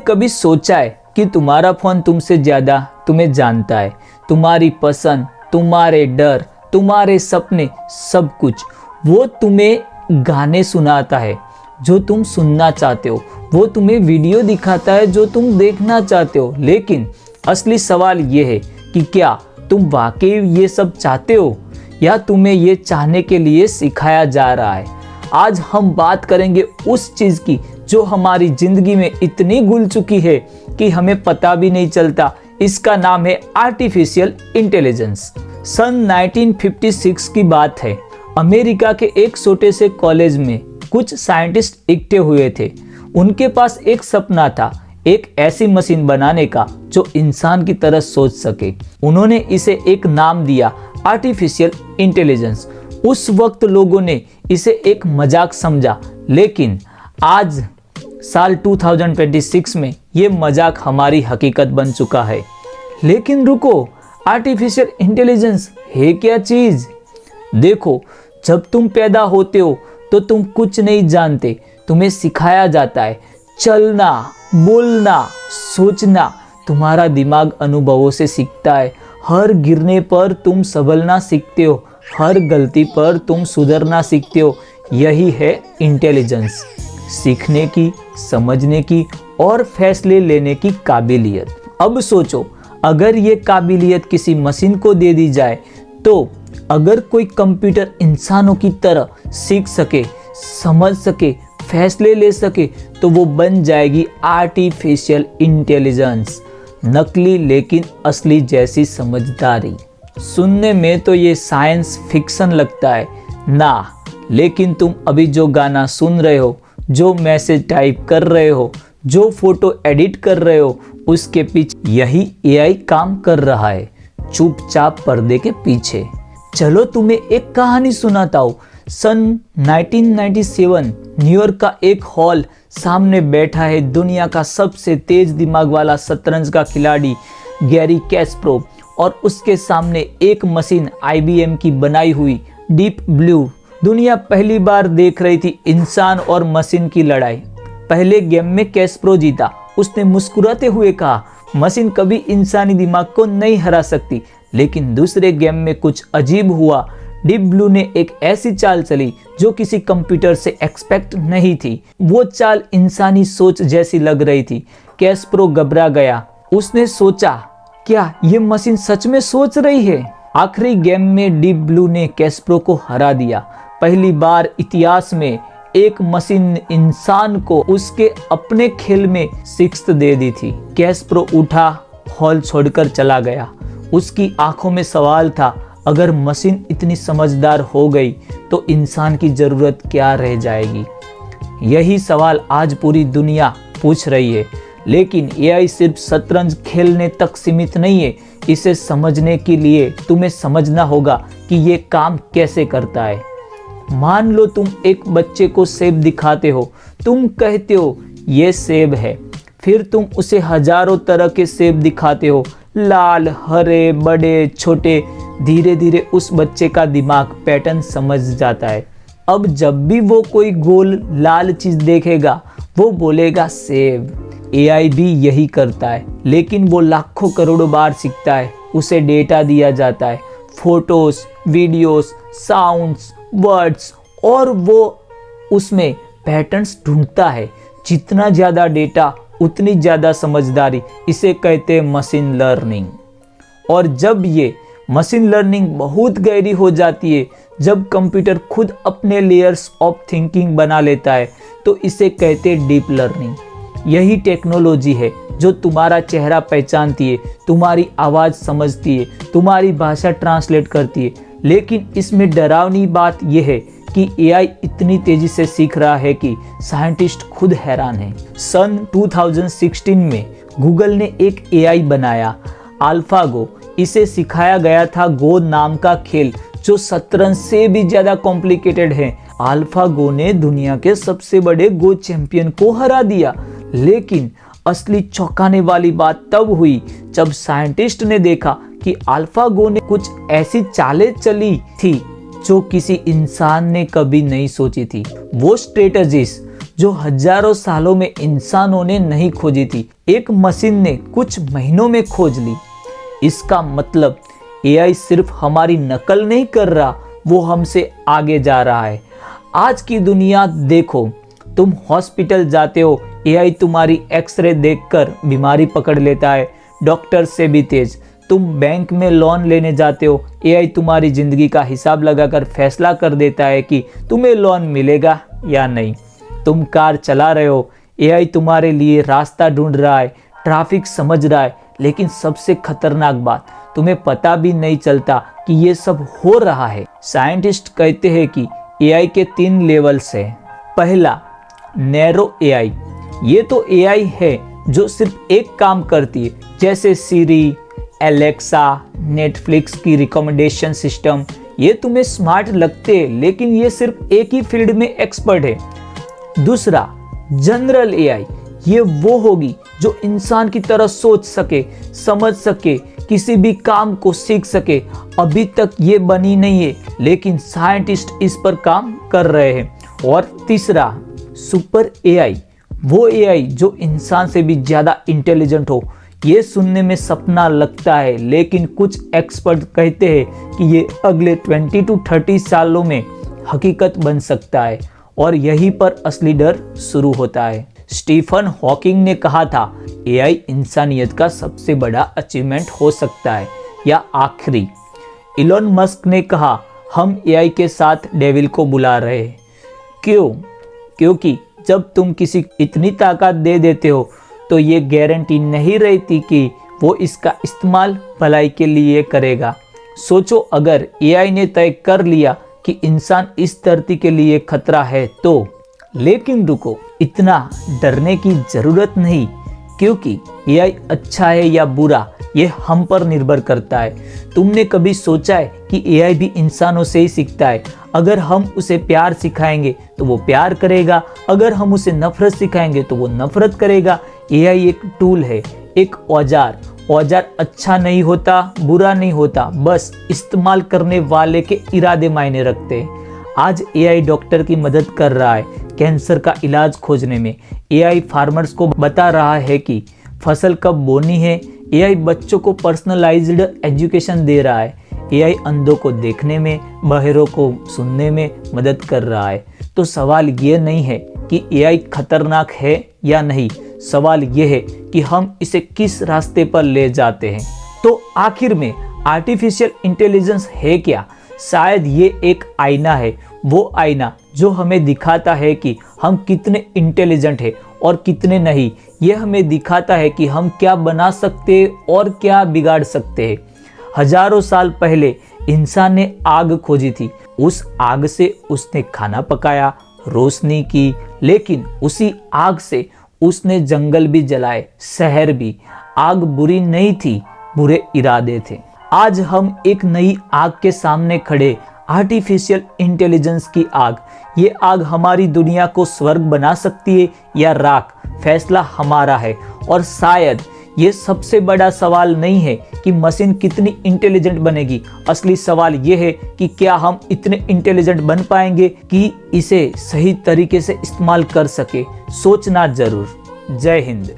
कभी सोचा है कि तुम्हारा फोन तुमसे ज्यादा तुम्हें जानता है? तुम्हारी पसंद, तुम्हारे डर, तुम्हारे सपने, सब कुछ वो तुम्हें गाने सुनाता है जो तुम सुनना चाहते हो, वो तुम्हें वीडियो दिखाता है जो तुम देखना चाहते हो। लेकिन असली सवाल ये है कि क्या तुम वाकई ये सब चाहते हो या तुम्हें ये चाहने के लिए सिखाया जा रहा है? आज हम बात करेंगे उस चीज की जो हमारी जिंदगी में इतनी घुल चुकी है कि हमें पता भी नहीं चलता। इसका नाम है आर्टिफिशियल इंटेलिजेंस। सन 1956 की बात है। अमेरिका के एक छोटे से कॉलेज में कुछ साइंटिस्ट इकट्ठे हुए थे। उनके पास एक सपना था, एक ऐसी मशीन बनाने का जो इंसान की तरह सोच सके। उन्होंने इसे एक नाम दिया, आर्टिफिशियल इंटेलिजेंस। उस वक्त लोगों ने इसे एक मजाक समझा, लेकिन आज साल 2026 में ये मजाक हमारी हकीकत बन चुका है। लेकिन रुको, आर्टिफिशियल इंटेलिजेंस है क्या चीज? देखो, जब तुम पैदा होते हो तो तुम कुछ नहीं जानते। तुम्हें सिखाया जाता है चलना, बोलना, सोचना। तुम्हारा दिमाग अनुभवों से सीखता है। हर गिरने पर तुम संभलना सीखते हो, हर गलती पर तुम सुधरना सीखते हो। यही है इंटेलिजेंस, सीखने की, समझने की और फैसले लेने की काबिलियत। अब सोचो, अगर ये काबिलियत किसी मशीन को दे दी जाए तो अगर कोई कंप्यूटर इंसानों की तरह सीख सके, समझ सके, फैसले ले सके तो वो बन जाएगी आर्टिफिशियल इंटेलिजेंस। नकली लेकिन असली जैसी समझदारी। सुनने में तो ये साइंस फिक्शन लगता है ना, लेकिन तुम अभी जो गाना सुन रहे हो, जो मैसेज टाइप कर रहे हो, जो फोटो एडिट कर रहे हो, उसके पीछे यही एआई काम कर रहा है, चुपचाप पर्दे के पीछे। चलो तुम्हें एक कहानी सुनाता हूँ। सन 1997 न्यूयॉर्क का एक हॉल, सामने बैठा है दुनिया का सबसे तेज दिमाग वाला शतरंज का खिलाड़ी गैरी कैस्परोव, और उसके सामने एक मशीन IBM की बनाई हुई डीप ब्लू। दुनिया पहली बार देख रही थी इंसान और मशीन की लड़ाई। पहले गेम में कैस्परोव जीता। उसने मुस्कुराते हुए कहा, मशीन कभी इंसानी दिमाग को नहीं हरा सकती। लेकिन दूसरे गेम में कुछ अजीब हुआ। डीप ब्लू ने एक ऐसी चाल चली जो किसी कंप्यूटर से एक्सपेक्ट नहीं थी। वो चाल इंसानी सोच जैसी लग रही थी। कैस्परोव घबरा गया। उसने सोचा, क्या ये मशीन सच में सोच रही है? आखिरी गेम में डीप ब्लू ने कैस्परोव को हरा दिया। पहली बार इतिहास में एक मशीन इंसान को उसके अपने खेल में शिकस्त दे दी थी। कैस्परोव उठा, हॉल छोड़कर चला गया। उसकी आंखों में सवाल था, अगर मशीन इतनी समझदार हो गई तो इंसान की जरूरत क्या रह जाएगी? यही सवाल आज पूरी दुनिया पूछ रही है। लेकिन एआई सिर्फ शतरंज खेलने तक सीमित नहीं है। इसे समझने के लिए तुम्हें समझना होगा कि ये काम कैसे करता है। मान लो तुम एक बच्चे को सेब दिखाते हो। तुम कहते हो ये सेब है, फिर तुम उसे हजारों तरह के सेब दिखाते हो, लाल, हरे, बड़े, छोटे। धीरे धीरे उस बच्चे का दिमाग पैटर्न समझ जाता है। अब जब भी वो कोई गोल लाल चीज देखेगा वो बोलेगा सेब। एआई भी यही करता है, लेकिन वो लाखों करोड़ों बार सीखता है। उसे डेटा दिया जाता है, फोटोज, वीडियोस, साउंड्स, वर्ड्स, और वो उसमें पैटर्न्स ढूंढता है। जितना ज़्यादा डेटा उतनी ज़्यादा समझदारी। इसे कहते हैं मशीन लर्निंग। और जब ये मशीन लर्निंग बहुत गहरी हो जाती है, जब कंप्यूटर खुद अपने लेयर्स ऑफ थिंकिंग बना लेता है, तो इसे कहते हैं डीप लर्निंग। यही टेक्नोलॉजी है जो तुम्हारा चेहरा पहचानती है, तुम्हारी आवाज़ समझती है, तुम्हारी भाषा ट्रांसलेट करती है। लेकिन इसमें डरावनी बात यह है कि एआई इतनी तेजी से सीख रहा है कि साइंटिस्ट खुद हैरान हैं। सन 2016 में गूगल ने एक एआई बनाया, अल्फागो। इसे सिखाया गया था गो नाम का खेल, जो शतरंज से भी ज्यादा कॉम्प्लिकेटेड है। अल्फागो ने दुनिया के सबसे बड़े गो चैंपियन को हरा दिया। लेकिन असली चौंकाने वाली बात तब हुई जब साइंटिस्ट ने देखा कि अल्फागो ने कुछ ऐसी चालें चली थी जो किसी इंसान ने कभी नहीं सोची थी। वो स्ट्रेटजीज जो हजारों सालों में इंसानों ने नहीं खोजी थी, एक मशीन ने कुछ महीनों में खोज ली। इसका मतलब एआई सिर्फ हमारी नकल नहीं कर रहा, वो हमसे आगे जा रहा है। आज की दुनिया देखो, तुम हॉस्पिटल जाते हो, एआई तुम्हारी एक्सरे देखकर बीमारी पकड़ लेता है, डॉक्टर से भी तेज। तुम बैंक में लोन लेने जाते हो, एआई तुम्हारी जिंदगी का हिसाब लगाकर फैसला कर देता है कि तुम्हें लोन मिलेगा या नहीं। तुम कार चला रहे हो, एआई तुम्हारे लिए रास्ता ढूंढ रहा है, ट्रैफिक समझ रहा है। लेकिन सबसे खतरनाक बात, तुम्हें पता भी नहीं चलता कि ये सब हो रहा है। साइंटिस्ट कहते हैं कि एआई के 3 लेवल्स हैं। पहला, नैरो एआई। ये तो एआई है जो सिर्फ एक काम करती है, जैसे सीरी, एलेक्सा, नेटफ्लिक्स की रिकमेंडेशन सिस्टम। ये तुम्हें स्मार्ट लगते हैं, लेकिन ये सिर्फ एक ही फील्ड में एक्सपर्ट है। दूसरा, जनरल एआई। ये वो होगी जो इंसान की तरह सोच सके, समझ सके, किसी भी काम को सीख सके। अभी तक ये बनी नहीं है, लेकिन साइंटिस्ट इस पर काम कर रहे हैं। और तीसरा, सुपर एआई। वो एआई जो इंसान से भी ज्यादा इंटेलिजेंट हो। ये सुनने में सपना लगता है, लेकिन कुछ एक्सपर्ट कहते हैं कि ये अगले 20 to 30 सालों में हकीकत बन सकता है। और यहीं पर असली डर शुरू होता है। स्टीफन हॉकिंग ने कहा था, एआई इंसानियत का सबसे बड़ा अचीवमेंट हो सकता है या आखिरी। इलोन मस्क ने कहा, हम एआई के साथ डेविल को बुला रहे हैं। क्यों? क्योंकि जब तुम किसी इतनी ताकत दे देते हो, तो ये गारंटी नहीं रहती कि वो इसका इस्तेमाल भलाई के लिए करेगा। सोचो, अगर एआई ने तय कर लिया कि इंसान इस धरती के लिए खतरा है तो। लेकिन रुको, इतना डरने की जरूरत नहीं, क्योंकि एआई अच्छा है या बुरा ये हम पर निर्भर करता है। तुमने कभी सोचा है कि एआई भी इंसानों से ही सीखता है? अगर हम उसे प्यार सिखाएंगे तो वो प्यार करेगा, अगर हम उसे नफरत सिखाएंगे तो वो नफरत करेगा। एआई एक टूल है, एक औजार। औजार अच्छा नहीं होता, बुरा नहीं होता, बस इस्तेमाल करने वाले के इरादे मायने रखते हैं। आज एआई डॉक्टर की मदद कर रहा है कैंसर का इलाज खोजने में। एआई फार्मर्स को बता रहा है कि फसल कब बोनी है। एआई बच्चों को पर्सनलाइज्ड एजुकेशन दे रहा है। एआई अंधों को देखने में, बहरों को सुनने में मदद कर रहा है। तो सवाल ये नहीं है कि एआई खतरनाक है या नहीं, सवाल ये है कि हम इसे किस रास्ते पर ले जाते हैं। तो आखिर में आर्टिफिशियल इंटेलिजेंस है क्या? शायद ये एक आईना है, वो आईना जो हमें दिखाता है कि हम कितने इंटेलिजेंट हैं और कितने नहीं। ये हमें दिखाता है कि हम क्या बना सकते हैं और क्या बिगाड़ सकते हैं। हजारों साल पहले इंसान ने आग खोजी थी। उस आग से उसने खाना पकाया, रोशनी की, लेकिन उसी आग से उसने जंगल भी जलाए, शहर भी। आग बुरी नहीं थी, बुरे इरादे थे। आज हम एक नई आग के सामने खड़े, आर्टिफिशियल इंटेलिजेंस की आग। ये आग हमारी दुनिया को स्वर्ग बना सकती है या राख, फैसला हमारा है। और शायद ये सबसे बड़ा सवाल नहीं है कि मशीन कितनी इंटेलिजेंट बनेगी। असली सवाल ये है कि क्या हम इतने इंटेलिजेंट बन पाएंगे कि इसे सही तरीके से इस्तेमाल कर सके। सोचना जरूर। जय हिंद।